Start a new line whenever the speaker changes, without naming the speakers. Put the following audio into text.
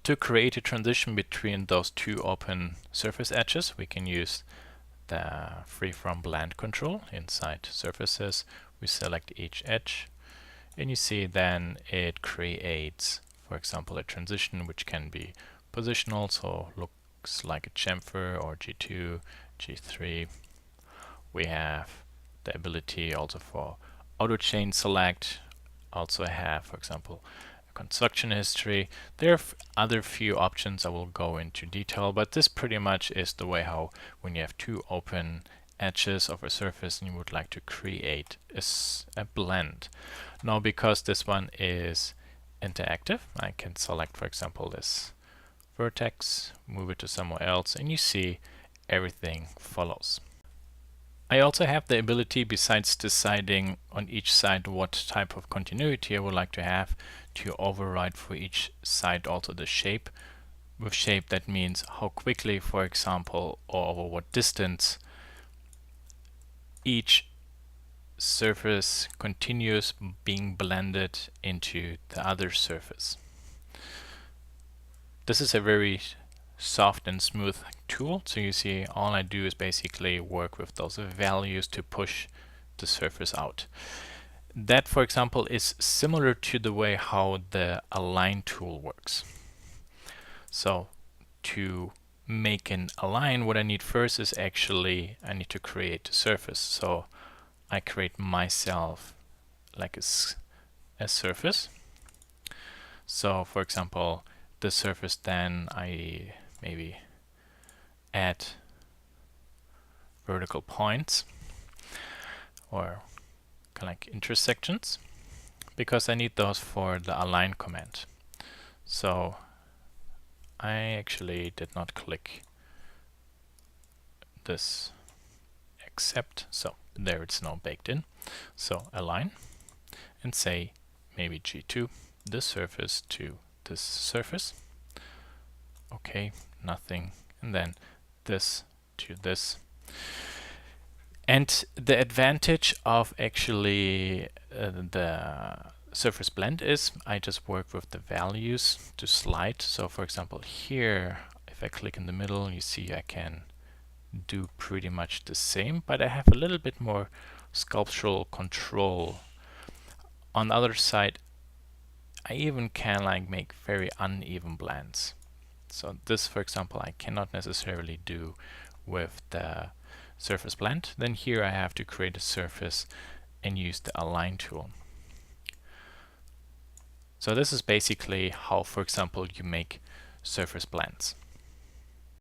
To create a transition between those two open surface edges, we can use the freeform blend control. Inside surfaces, we select each edge, and you see then it creates, for example, a transition which can be positional, so looks like a chamfer or G2, G3. We have the ability also for auto chain select, also have, for example, construction history. There are other few options I will go into detail, but this pretty much is the way how, when you have two open edges of a surface and you would like to create a blend. Now, because this one is interactive, I can select, for example, this vertex, move it to somewhere else, and you see everything follows. I also have the ability, besides deciding on each side what type of continuity I would like to have, to override for each side also the shape. With shape, that means how quickly, for example, or over what distance each surface continues being blended into the other surface. This is a very soft and smooth tool, so you see all I do is basically work with those values to push the surface out. That, for example, is similar to the way how the align tool works. So to make an align, what I need first is actually I need to create a surface. So I create myself like a surface. So for example, the surface, then I maybe add vertical points or kind of like intersections, because I need those for the align command. So I actually did not click this accept, so there it's now baked in. So align and say maybe G2, this surface to this surface. Okay, nothing, and then this to this. And the advantage of actually the surface blend is I just work with the values to slide. So for example here, if I click in the middle, you see I can do pretty much the same, but I have a little bit more sculptural control. On the other side, I even can like make very uneven blends. So this, for example, I cannot necessarily do with the surface blend. Then here I have to create a surface and use the align tool. So this is basically how, for example, you make surface blends.